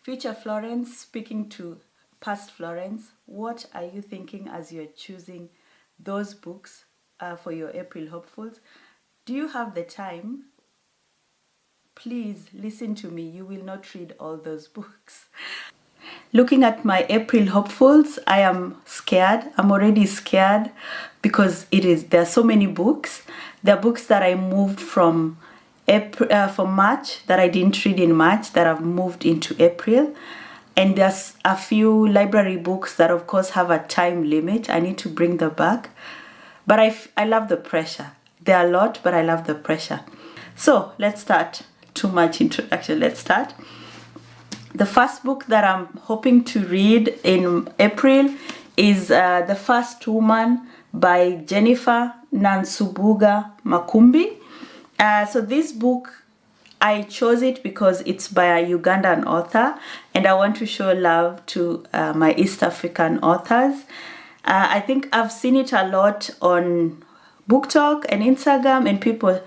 Future Florence, speaking to past Florence, what are you thinking as you're choosing those books for your April hopefuls? Do you have the time? Please listen to me. You will not read all those books. Looking at my April hopefuls, I am scared. I'm already scared because there are so many books. There are books that I moved from March that I didn't read in March that I've moved into April. And there's a few library books that of course have a time limit. I need to bring them back. But I love the pressure. There are a lot, but I love the pressure. So let's start. Too much introduction. Let's start. The first book that I'm hoping to read in April is The First Woman by Jennifer Nansubuga Makumbi. So this book, I chose it because it's by a Ugandan author, and I want to show love to my East African authors. I think I've seen it a lot on Book Talk and Instagram, and people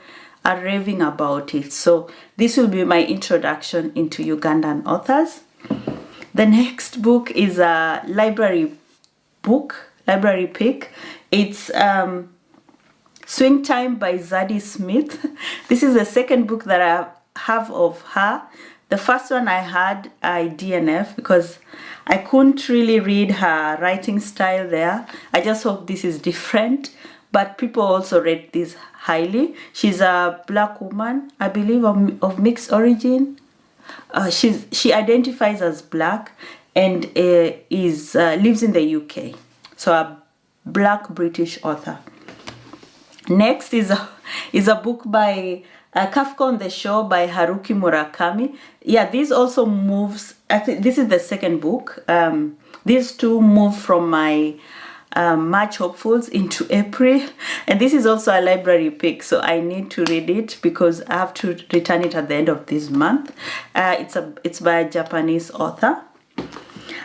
are raving about it. So this will be my introduction into Ugandan authors. The next book is a library pick. It's Swing Time by Zadie Smith. This is the second book that I have of her. The first one I had, I DNF because I couldn't really read her writing style there. I just hope this is different. But people also rate this highly. She's a black woman, I believe, of mixed origin. She identifies as black and lives in the UK. So a black British author. Next is a book by Kafka on the Shore by Haruki Murakami. Yeah, this also moves. I think this is the second book. These two move from my March hopefuls into April, and this is also a library pick, so I need to read it because I have to return it at the end of this month. It's by a Japanese author.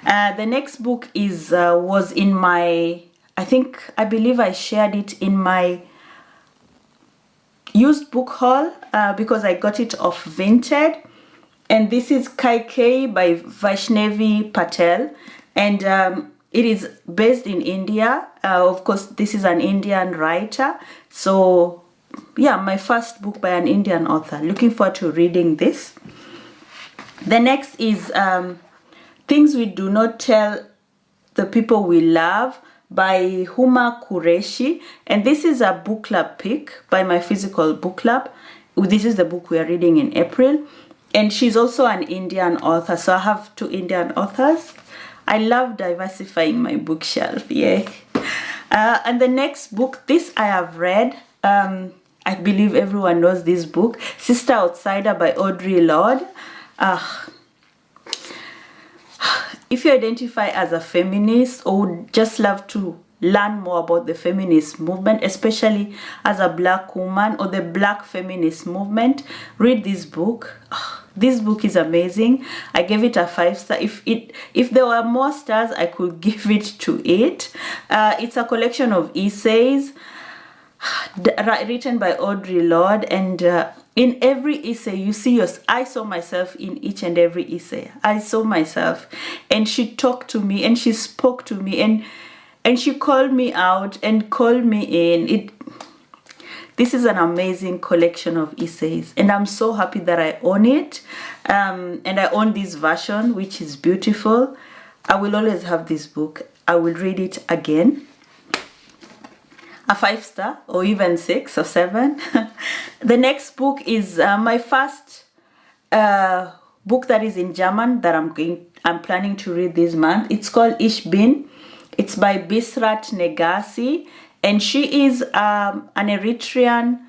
The next book was in my, I believe I shared it in my used book haul because I got it off Vinted, and this is Kaikeyi by Vaishnavi Patel, and it is based in India. Of course, this is an Indian writer. So, yeah, my first book by an Indian author. Looking forward to reading this. The next is Things We Do Not Tell the People We Love by Huma Qureshi. And this is a book club pick by my physical book club. This is the book we are reading in April. And she's also an Indian author. So I have two Indian authors. I love diversifying my bookshelf, yeah. And the next book, this I have read. I believe everyone knows this book, Sister Outsider by Audre Lorde. If you identify as a feminist or would just love to learn more about the feminist movement, especially as a black woman or the black feminist movement, read this book. This book is amazing. I gave it a 5-star. If there were more stars, I could give it to it. It's a collection of essays written by Audre Lorde, and in every essay you see I saw myself in each and every essay. I saw myself, and she talked to me and she spoke to me and she called me out and called me in. This is an amazing collection of essays, and I'm so happy that I own it. And I own this version, which is beautiful. I will always have this book. I will read it again. A 5-star, or even 6 or 7. The next book is my first book that is in German that I'm planning to read this month. It's called Ich Bin. It's by Bisrat Negassi. And she is an Eritrean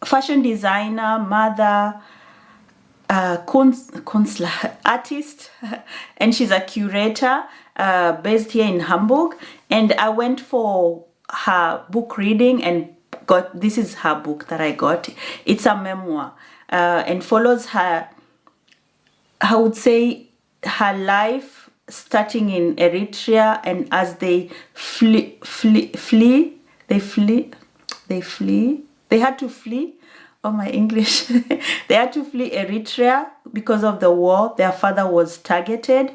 fashion designer, mother, artist, and she's a curator based here in Hamburg. And I went for her book reading and this is her book that I got. It's a memoir and follows her, I would say, her life starting in Eritrea, and as they they had to flee. Oh, my English. They had to flee Eritrea because of the war. Their father was targeted,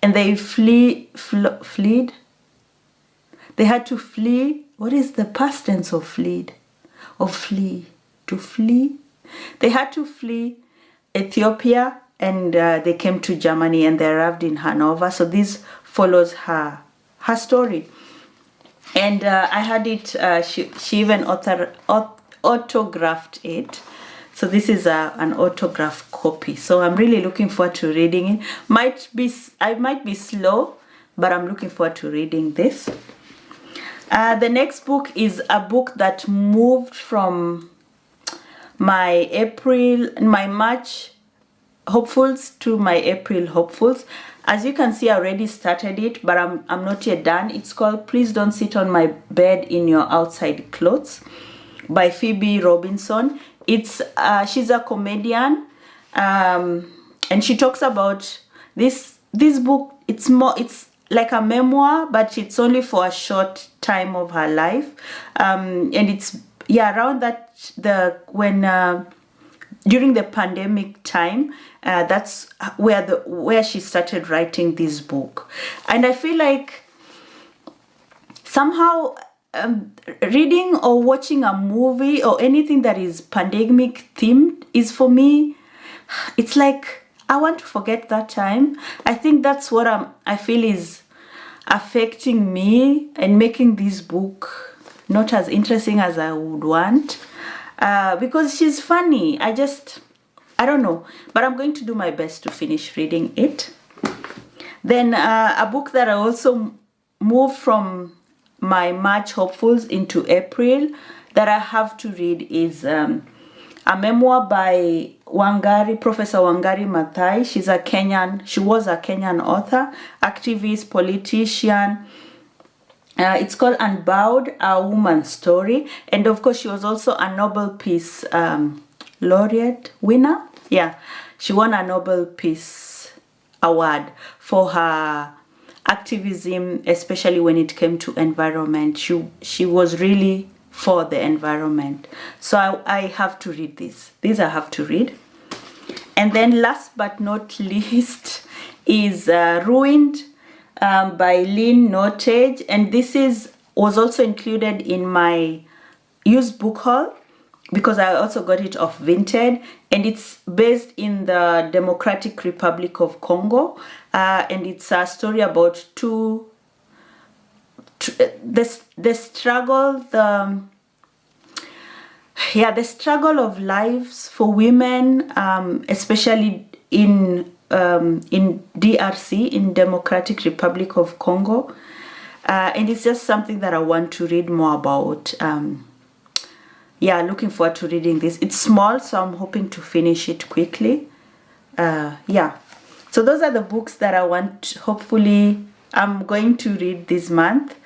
and they fled. They had to flee. What is the past tense of fled? Of flee? To flee? They had to flee Ethiopia, and they came to Germany, and they arrived in Hanover. So this follows her story. And I had it, she even autographed it. So this is an autographed copy. So I'm really looking forward to reading it. I might be slow, but I'm looking forward to reading this. The next book is a book that moved from my March hopefuls to my April hopefuls. As you can see, I already started it, but I'm not yet done. It's called Please Don't Sit on My Bed in Your Outside Clothes by Phoebe Robinson. She's a comedian, and she talks about this book. It's like a memoir, but it's only for a short time of her life, and it's around that during the pandemic time. That's where she started writing this book. And I feel like somehow reading or watching a movie or anything that is pandemic themed is, for me, it's like I want to forget that time. I think that's what I feel is affecting me and making this book not as interesting as I would want, because she's funny. I don't know, but I'm going to do my best to finish reading it. Then a book that I also moved from my March hopefuls into April that I have to read is a memoir by Wangari, Professor Wangari Maathai. She was a Kenyan author, activist, politician. It's called Unbowed, A Woman's Story. And of course, she was also a Nobel Peace laureate winner. Yeah, she won a Nobel Peace Award for her activism, especially when it came to environment. She was really for the environment. So I have to read this. These I have to read. And then last but not least is Ruined by Lyn Nottage. And this was also included in my used book haul, because I also got it off Vinted, and it's based in the Democratic Republic of Congo, and it's a story about the struggle of lives for women, especially in DRC, in Democratic Republic of Congo, and it's just something that I want to read more about. Looking forward to reading this. It's small, so I'm hoping to finish it quickly. So those are the books that hopefully I'm going to read this month.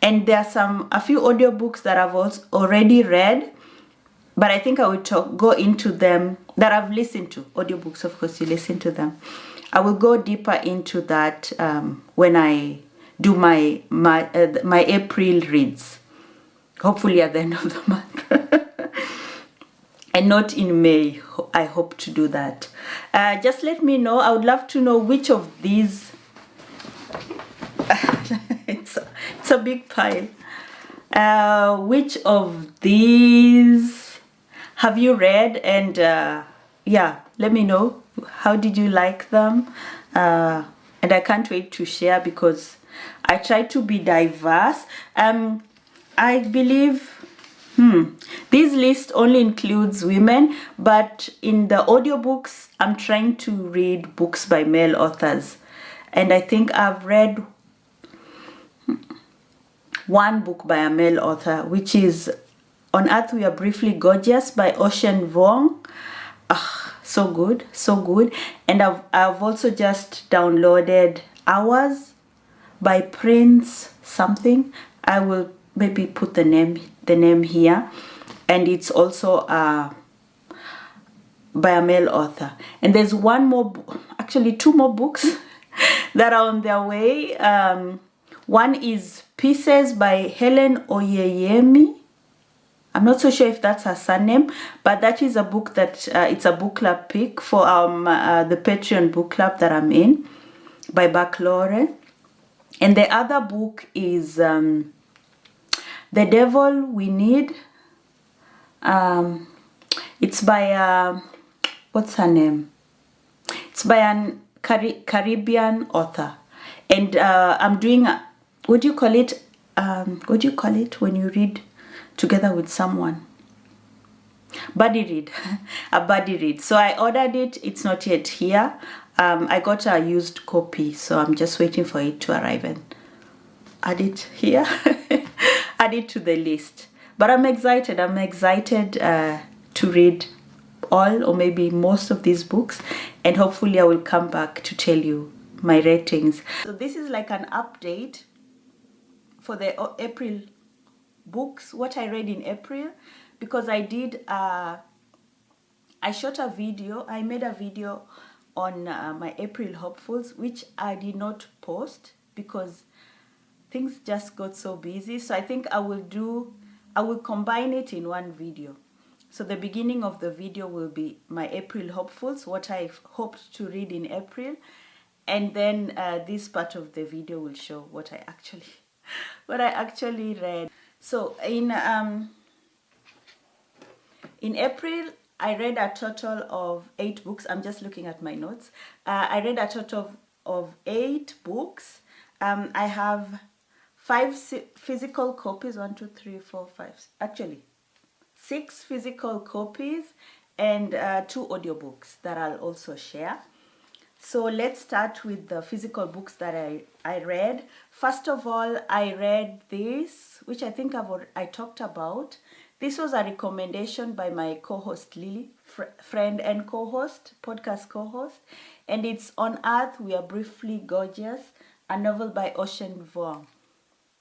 And there are a few audiobooks that I've already read, but I think I will go into them, that I've listened to. Audiobooks, of course, you listen to them. I will go deeper into that when I do my April reads. Hopefully at the end of the month. And not in May. I hope to do that. Just let me know. I would love to know which of these. It's a big pile. Which of these have you read? And let me know. How did you like them? And I can't wait to share, because I try to be diverse. I believe this list only includes women, but in the audiobooks, I'm trying to read books by male authors. And I think I've read one book by a male author, which is On Earth We Are Briefly Gorgeous by Ocean Vuong. So good, so good. And I've also just downloaded Hours by Prince something. I will maybe put the name here, and it's also by a male author. And there's one more, actually two more books that are on their way. One is Pieces by Hellen Oyeyemi. I'm not so sure if that's her surname, but that is a book that it's a book club pick for the Patreon book club that I'm in by Lorde. And the other book is The Devil We Need. It's by what's her name? It's by an Caribbean author, and I'm doing what do you call it? What do you call it when you read together with someone? Buddy read. A buddy read. So I ordered it. It's not yet here. I got a used copy, so I'm just waiting for it to arrive and add it here. Add it to the list. But I'm excited. I'm excited to read all or maybe most of these books, and hopefully I will come back to tell you my ratings. So this is like an update for the April books, what I read in April, because I did I shot a video. I made a video on my April hopefuls, which I did not post because things just got so busy. So I think I will combine it in one video. So the beginning of the video will be my April hopefuls, what I hoped to read in April, and then this part of the video will show what I actually read. So in April, I read a total of 8 books. I'm just looking at my notes. I read a total of 8 books. I have 5 physical copies. 1, 2, 3, 4, 5. Actually, 6 physical copies and 2 audiobooks that I'll also share. So let's start with the physical books that I read. First of all, I read this, which I think I talked about. This was a recommendation by my co-host Lily, friend and co-host, podcast co-host. And it's On Earth We Are Briefly Gorgeous, a novel by Ocean Vuong.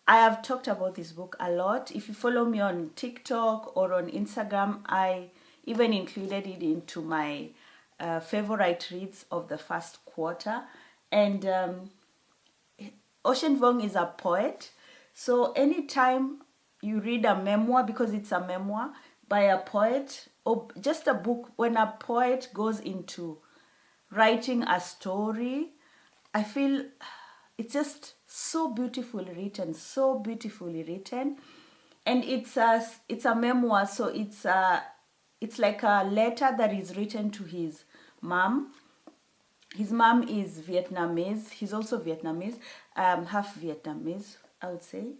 I have talked about this book a lot. If you follow me on TikTok or on Instagram, I even included it into my favorite reads of the first quarter. And Ocean Vuong is a poet. So anytime you read a memoir, because it's a memoir by a poet, or just a book, when a poet goes into writing a story, I feel it's just so beautifully written, and it's a memoir, so it's like a letter that is written to his mom. His mom is Vietnamese. He's also Vietnamese, half Vietnamese, I would say.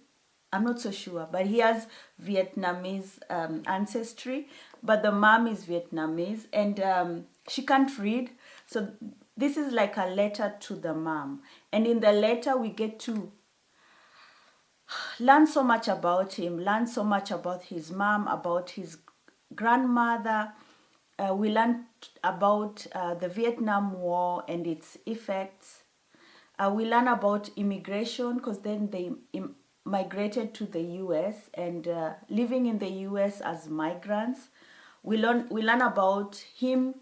I'm not so sure, but he has Vietnamese ancestry, but the mom is Vietnamese, and she can't read. So this is like a letter to the mom. And in the letter, we get to learn so much about him, learn so much about his mom, about his grandmother. We learn about the Vietnam War and its effects. We learn about immigration, because then they migrated to the US and living in the US as migrants. We learn about him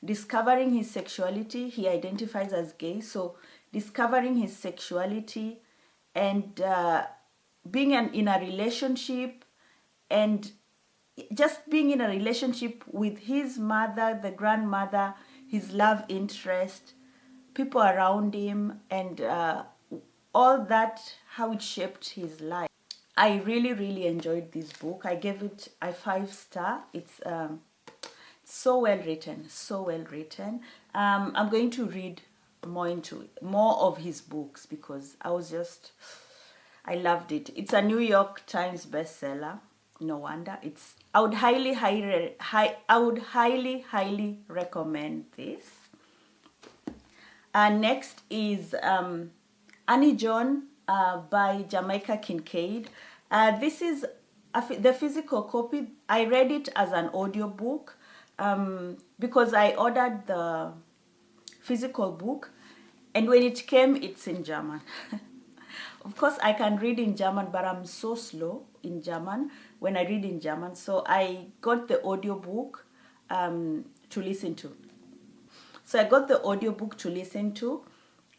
discovering his sexuality. He identifies as gay, so discovering his sexuality and being in a relationship, and just being in a relationship with his mother, the grandmother, his love interest, people around him, and all that, how it shaped his life. I really enjoyed this book. I gave it a 5-star. It's so well written. I'm going to read more of his books because I loved it. It's a New York Times bestseller. No wonder. I would highly recommend this. Next is Annie John by Jamaica Kincaid. This is the physical copy. I read it as an audiobook because I ordered the physical book, and when it came, it's in German. Of course, I can read in German, but I'm so slow in German when I read in German. So I got the audiobook to listen to.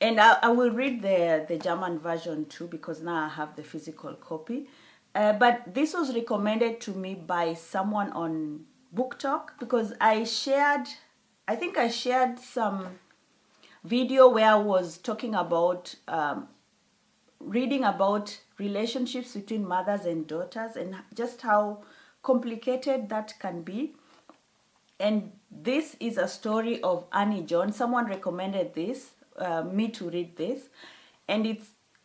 And I will read the German version too, because now I have the physical copy. But this was recommended to me by someone on Book Talk, because I think I shared some video where I was talking about reading about relationships between mothers and daughters and just how complicated that can be. And this is a story of Annie John. Someone recommended this, me to read this, and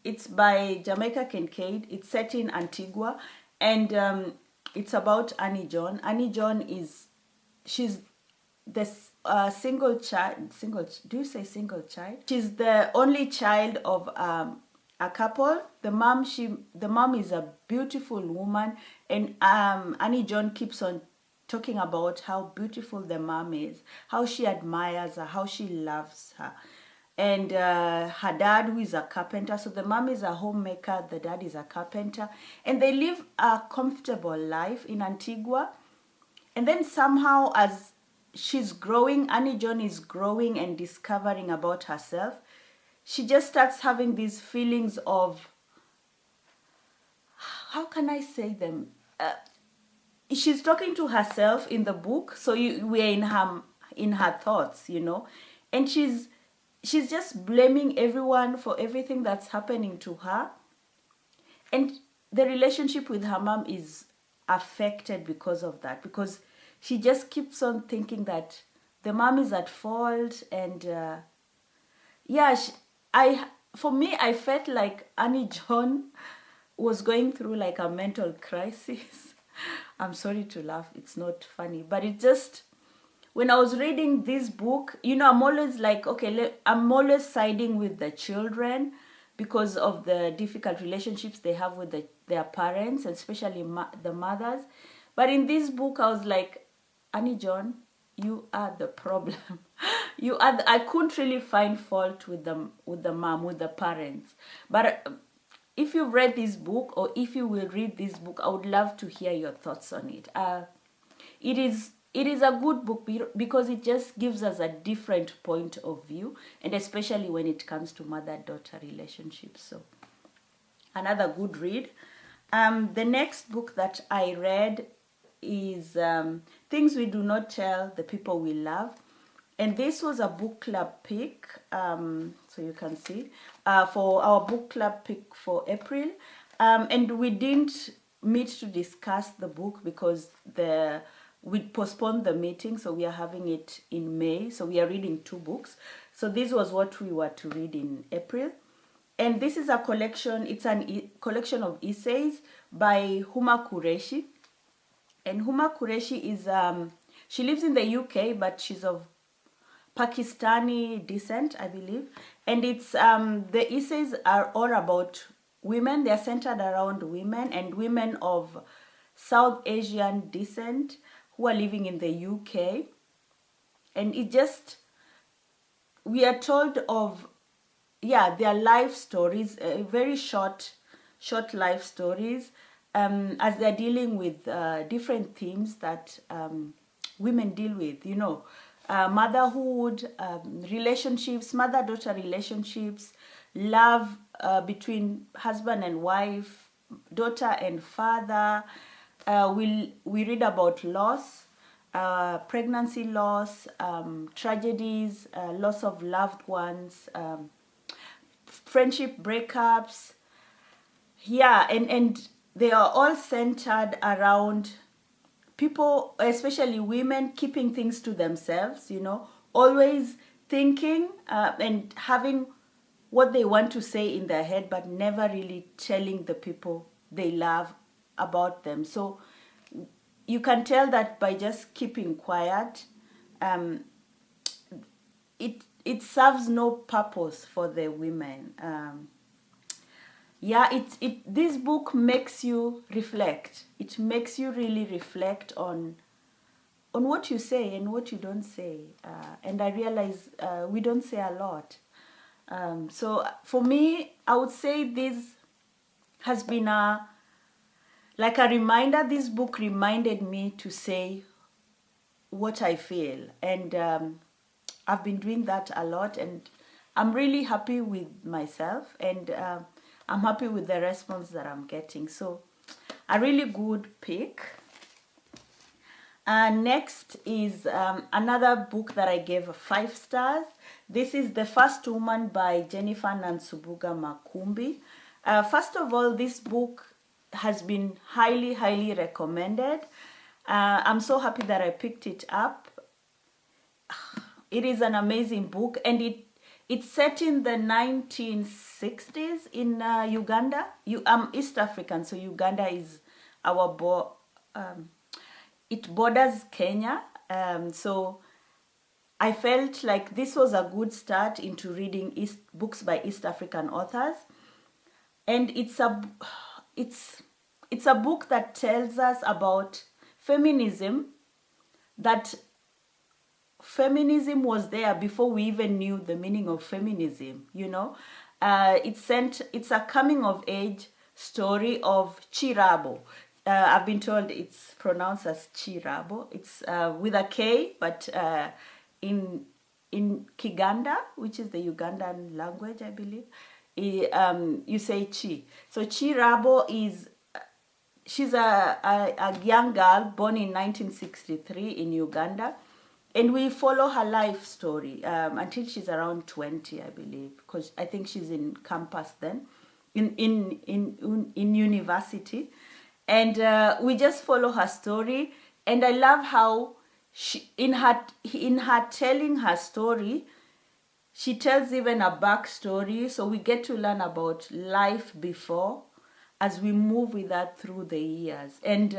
it's by Jamaica Kincaid. It's set in Antigua, and it's about Annie John. Annie John she's the single child. Do you say single child? She's the only child of a couple. The mom is a beautiful woman, and Annie John keeps on talking about how beautiful the mom is, how she admires her, how she loves her. And her dad, who is a carpenter. So the mom is a homemaker, the dad is a carpenter. And they live a comfortable life in Antigua. And then somehow, as she's growing, Annie John is growing and discovering about herself, she just starts having these feelings of, how can I say them? She's talking to herself in the book, so we're in her thoughts, and she's just blaming everyone for everything that's happening to her, and the relationship with her mom is affected because of that, because she just keeps on thinking that the mom is at fault, and for me, I felt like Annie John was going through like a mental crisis. I'm sorry to laugh, it's not funny, but it just, when I was reading this book, I'm always like, okay, I'm always siding with the children because of the difficult relationships they have with their parents, especially the mothers. But in this book, I was like, Annie John, you are the problem. I couldn't really find fault with the mom, with the parents. But if you've read this book, or if you will read this book, I would love to hear your thoughts on it. It is a good book because it just gives us a different point of view, and especially when it comes to mother-daughter relationships. So, another good read. The next book that I read is Things We Do Not Tell the People We Love. And this was a book club pick, so you can see, for our book club pick for April. And we didn't meet to discuss the book because we postponed the meeting, so we are having it in May. So we are reading 2 books. So this was what we were to read in April. And this is a collection, it's a collection of essays by Huma Qureshi. And Huma Qureshi is, she lives in the UK, but she's of Pakistani descent, I believe. And it's the essays are all about women. They're centered around women, and women of South Asian descent who are living in the UK. And we are told of, their life stories, very short life stories, as they're dealing with different themes that women deal with, motherhood, relationships, mother-daughter relationships, love between husband and wife, daughter and father. We read about loss, pregnancy loss, tragedies, loss of loved ones, friendship breakups. And they are all centered around people, especially women, keeping things to themselves, always thinking and having what they want to say in their head, but never really telling the people they love about them. So you can tell that by just keeping quiet, it serves no purpose for the women. This book makes you reflect. It makes you really reflect on what you say and what you don't say. And I realize we don't say a lot. So for me, I would say this has been a reminder. This book reminded me to say what I feel. And I've been doing that a lot. And I'm really happy with myself. And I'm happy with the response that I'm getting. So a really good pick. Next is another book that I gave 5 stars. This is The First Woman by Jennifer Nansubuga Makumbi. First of all, this book has been highly, highly recommended. I'm so happy that I picked it up. It is an amazing book, and it's set in the 1960s in Uganda. I'm East African, so Uganda is our it borders Kenya. So I felt like this was a good start into reading books by East African authors. And it's a book that tells us about feminism, that feminism was there before we even knew the meaning of feminism, you know. It's a coming of age story of Chirabo. I've been told it's pronounced as Chirabo. It's with a K, but in Kiganda, which is the Ugandan language, I believe, you say Chi. So Chirabo she's a young girl born in 1963 in Uganda. And we follow her life story until she's around 20, I believe, because I think she's in campus then, in university. And we just follow her story. And I love how in her telling her story, she tells even a backstory. So we get to learn about life before as we move with her through the years. And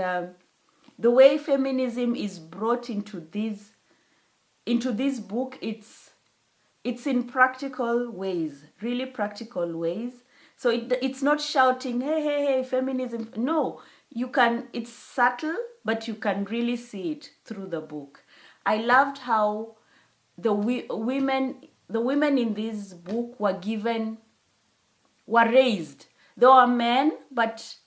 the way feminism is brought into this book, it's in practical ways, really practical ways. So it's not shouting, hey, feminism. No, it's subtle, but you can really see it through the book. I loved how the women in this book were raised. They were men, but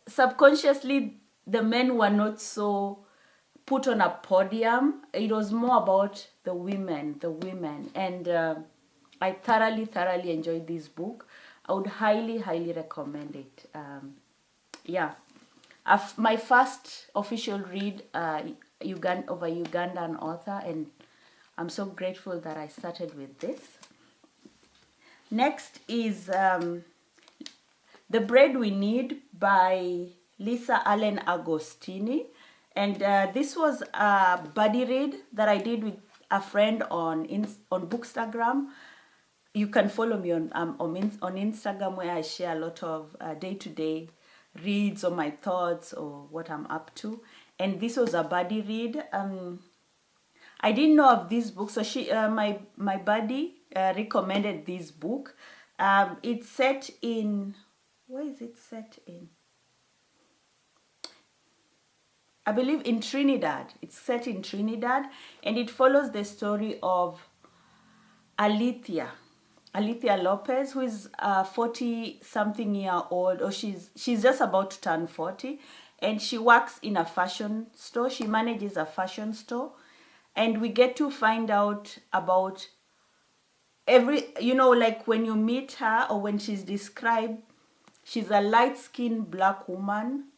subconsciously the men were not so put on a podium. It was more about the women. And I thoroughly enjoyed this book. I would highly recommend it. My first official read of a Ugandan author, and I'm so grateful that I started with this. Next is The Bread We Need by Lisa Allen Agostini. And this was a buddy read that I did with a friend on Bookstagram. You can follow me on Instagram, where I share a lot of day-to-day reads or my thoughts or what I'm up to. And this was a buddy read. I didn't know of this book, so my buddy recommended this book. It's set in, where is it set in? I believe in Trinidad. It's set in Trinidad, and it follows the story of Alithia Lopez, who is 40-something-year-old, or she's just about to turn 40, and she works in a fashion store. She manages a fashion store, and we get to find out about like when you meet her or when she's described, she's a light-skinned black woman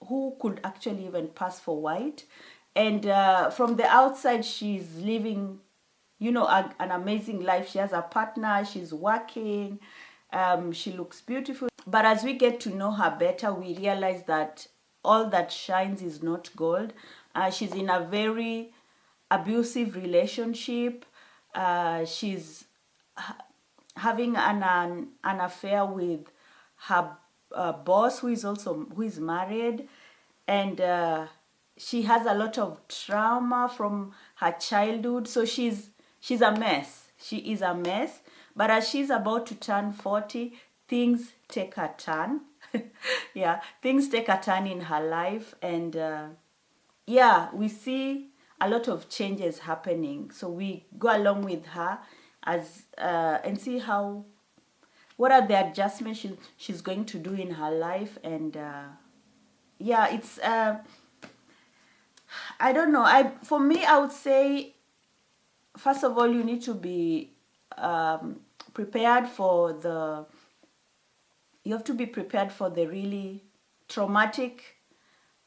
who could actually even pass for white. And from the outside, she's living, an amazing life. She has a partner, she's working, she looks beautiful. But as we get to know her better, we realize that all that shines is not gold. She's in a very abusive relationship. She's having an affair with her boss, who is married, and she has a lot of trauma from her childhood. So she's a mess. She is a mess. But as she's about to turn 40, things take a turn. Things take a turn in her life, and we see a lot of changes happening. So we go along with her and see what are the adjustments she's going to do in her life. And it's I don't know. For me, I would say, first of all, you need to be prepared for you have to be prepared for the really traumatic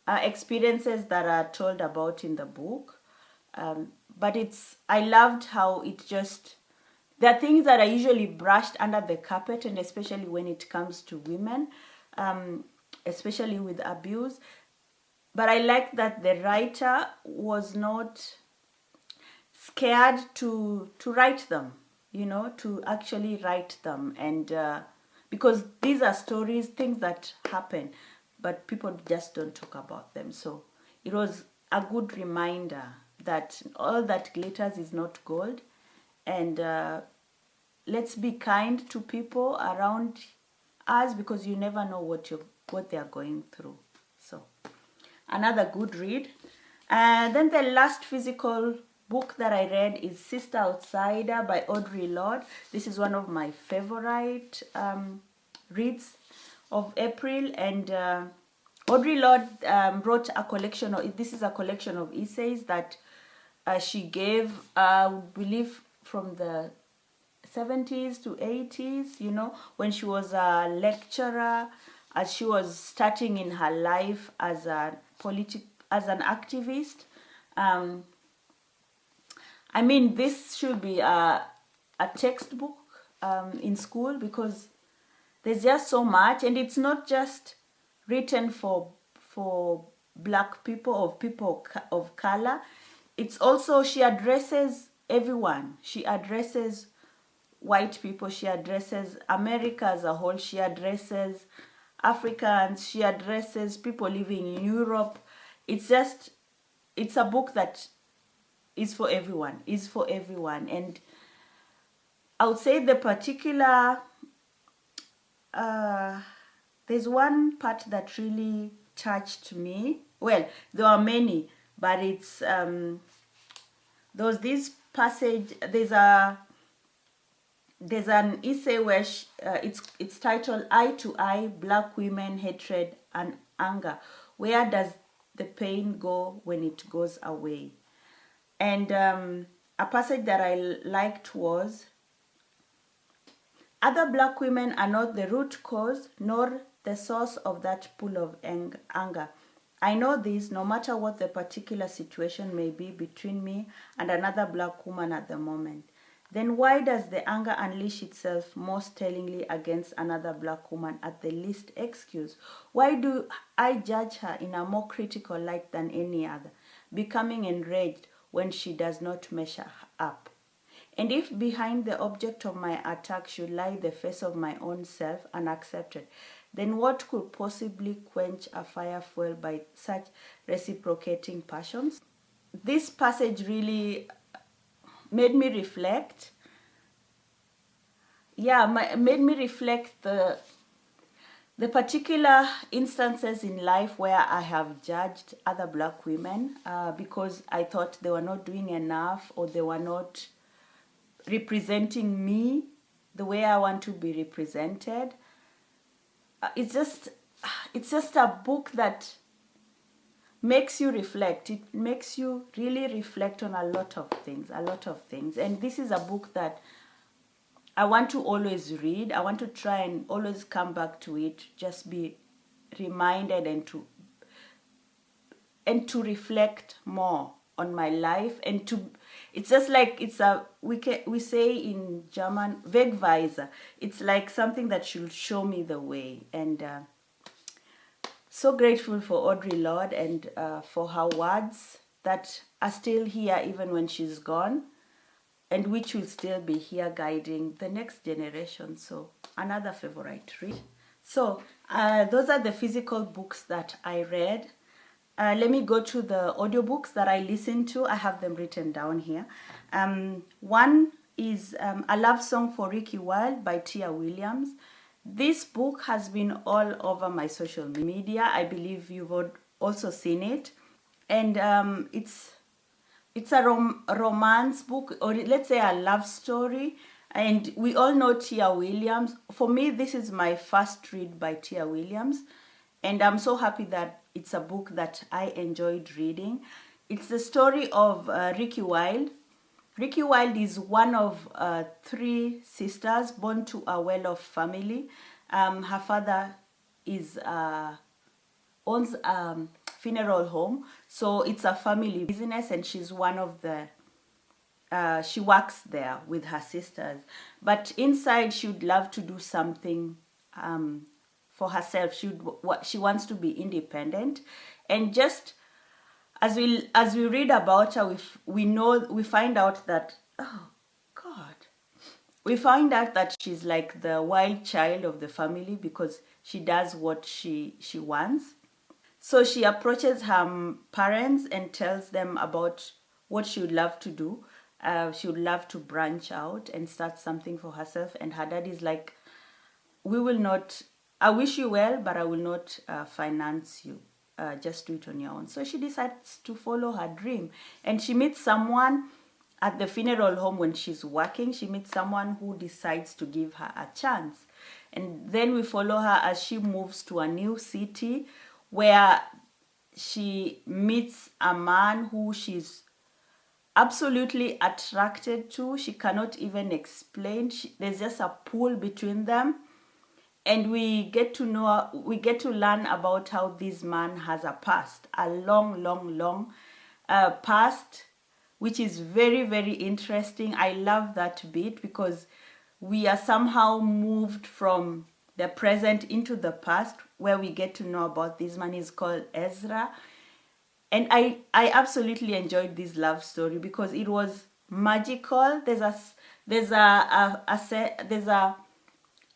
experiences that are told about in the book. But I loved how it just, there are things that are usually brushed under the carpet, and especially when it comes to women, especially with abuse. But I like that the writer was not scared to write them, to actually write them. And because these are stories, things that happen, but people just don't talk about them. So it was a good reminder that all that glitters is not gold. And let's be kind to people around us, because you never know what they are going through. So another good read. And then the last physical book that I read is Sister Outsider by Audre Lorde. This is one of my favorite reads of April. And Audre Lorde wrote a collection this is a collection of essays that she gave, I believe, from the 70s to 80s, when she was a lecturer, as she was starting in her life as an activist. I mean, this should be a textbook in school, because there's just so much, and it's not just written for Black people or people of color. It's also, she addresses everyone. She addresses white people, she addresses America as a whole, she addresses Africans, she addresses people living in Europe. It's a book that is for everyone, And I would say the particular, there's one part that really touched me. Well, there are many, but it's, there was this passage, there's an essay where it's titled Eye to Eye, Black Women, Hatred and Anger. Where does the pain go when it goes away? And a passage that I liked was, other Black women are not the root cause nor the source of that pool of anger. I know this, no matter what the particular situation may be between me and another Black woman at the moment. Then why does the anger unleash itself most tellingly against another Black woman at the least excuse? Why do I judge her in a more critical light than any other, becoming enraged when she does not measure up? And if behind the object of my attack should lie the face of my own self unaccepted, then what could possibly quench a fire fueled by such reciprocating passions? This passage really made me reflect. Made me reflect the particular instances in life where I have judged other Black women because I thought they were not doing enough, or they were not representing me the way I want to be represented. It's just a book that makes you reflect. It makes you really reflect on a lot of things. And this is a book that I want to always read. I want to try and always come back to it, just be reminded and to reflect more on my life, and it's just like we say in German, Wegweiser. It's like something that should show me the way. And so grateful for Audre Lorde and for her words that are still here even when she's gone, and which will still be here guiding the next generation. So another favorite read. So those are the physical books that I read. Let me go to the audiobooks that I listened to. I have them written down here. One is A Love Song for Ricki Wilde by Tia Williams. This book has been all over my social media. I believe you've also seen it. And it's a romance book, or let's say a love story. And we all know Tia Williams. For me, this is my first read by Tia Williams. And I'm so happy that it's a book that I enjoyed reading. It's the story of Ricki Wilde. Ricki Wilde is one of 3 sisters born to a well-off family. Her father is owns funeral home, so it's a family business, and she's one of the she works there with her sisters, but inside she would love to do something for herself. She wants to be independent, and just as we read about her, we find out that, oh God, we find out that she's like the wild child of the family because she does what she wants. So she approaches her parents and tells them about what she would love to do. She would love to branch out and start something for herself. And her dad is like, we will not, I wish you well, but I will not finance you. Just do it on your own. So she decides to follow her dream. And she meets someone at the funeral home when she's working. She meets someone who decides to give her a chance. And then we follow her as she moves to a new city where she meets a man who she's absolutely attracted to. She cannot even explain. There's just a pull between them. And we get to learn about how this man has a past, a long past, which is very, very interesting. I love that bit because we are somehow moved from the present into the past, where we get to know about this man. He's called Ezra. And I absolutely enjoyed this love story because it was magical. There's a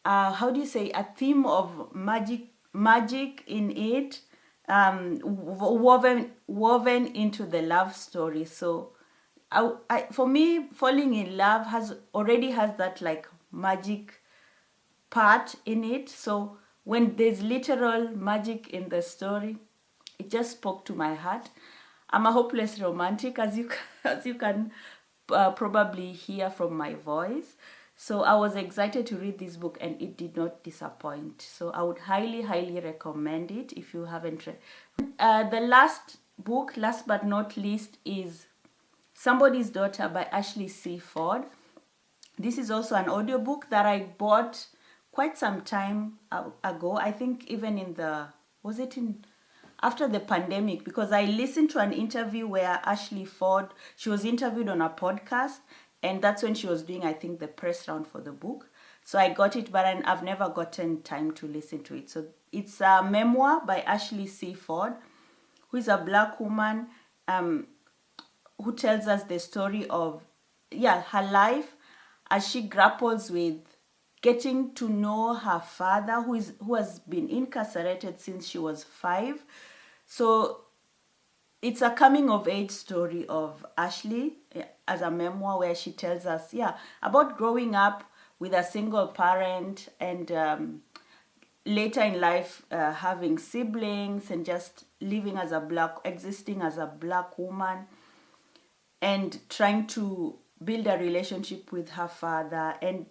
how do you say, a theme of magic in it, woven into the love story. So for me, falling in love already has that like magic part in it. So when there's literal magic in the story, it just spoke to my heart. I'm a hopeless romantic, as you can probably hear from my voice. So I was excited to read this book, and it did not disappoint. So I would highly, highly recommend it if you haven't read. The last book, last but not least, is Somebody's Daughter by Ashley C. Ford. This is also an audiobook that I bought quite some time ago. I think even after the pandemic, because I listened to an interview where Ashley Ford, she was interviewed on a podcast, and that's when she was doing, I think, the press round for the book. So I got it, but I've never gotten time to listen to it. So it's a memoir by Ashley C. Ford, who is a Black woman who tells us the story of her life as she grapples with getting to know her father, who has been incarcerated since she was 5. So it's a coming of age story of Ashley as a memoir, where she tells us about growing up with a single parent, and later in life having siblings, and just existing as a Black woman, and trying to build a relationship with her father. And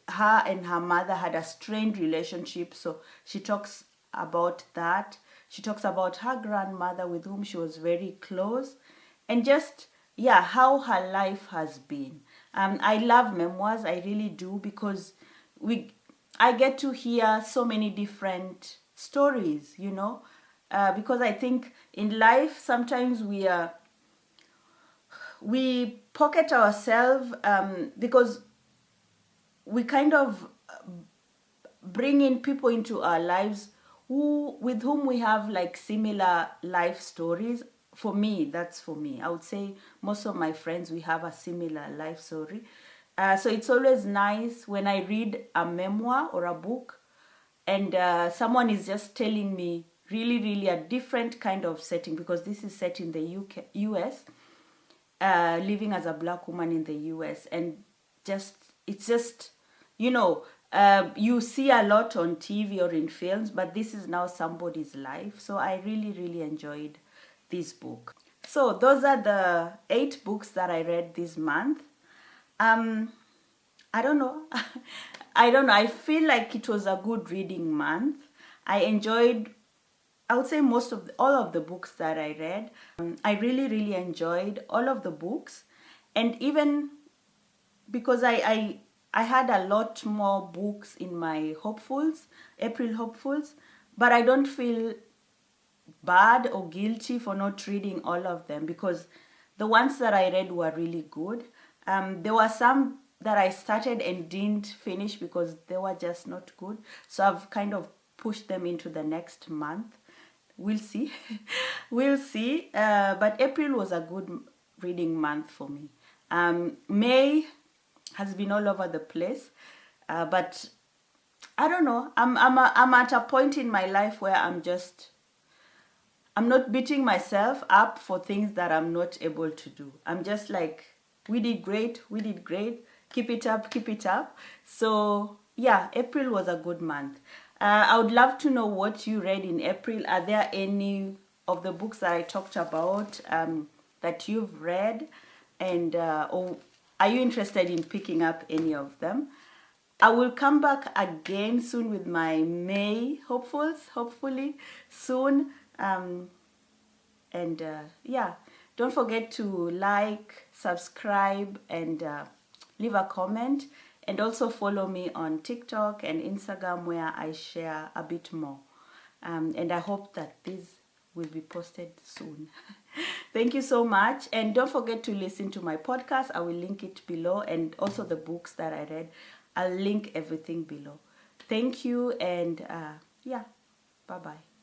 her and her mother had a strained relationship, so she talks about that. She talks about her grandmother, with whom she was very close, and just how her life has been. I love memoirs, I really do, because I get to hear so many different stories, because I think in life sometimes we pocket ourselves because we kind of bring in people into our lives with whom we have like similar life stories. For me, that's for me. I would say most of my friends, we have a similar life story. So it's always nice when I read a memoir or a book, and someone is just telling me really, really a different kind of setting, because this is set in the US, living as a Black woman in the US. And it's just, you see a lot on TV or in films, but this is now somebody's life. So I really, really enjoyed this book. So those are the 8 books that I read this month. I don't know. I feel like it was a good reading month. I enjoyed, I would say, all of the books that I read. I really, really enjoyed all of the books. And even because I I had a lot more books in my hopefuls, April hopefuls, but I don't feel bad or guilty for not reading all of them because the ones that I read were really good. There were some that I started and didn't finish because they were just not good. So I've kind of pushed them into the next month. We'll see. We'll see. But April was a good reading month for me. May has been all over the place. But I don't know. I'm at a point in my life where I'm not beating myself up for things that I'm not able to do. I'm just like, we did great, keep it up. So yeah, April was a good month. I would love to know what you read in April. Are there any of the books that I talked about that you've read? And or are you interested in picking up any of them? I will come back again soon with my May hopefuls, hopefully soon. Yeah, don't forget to like, subscribe, and leave a comment. And also follow me on TikTok and Instagram where I share a bit more. And I hope that this will be posted soon. Thank you so much. And don't forget to listen to my podcast. I will link it below, and also the books that I read. I'll link everything below. Thank you, and yeah, bye-bye.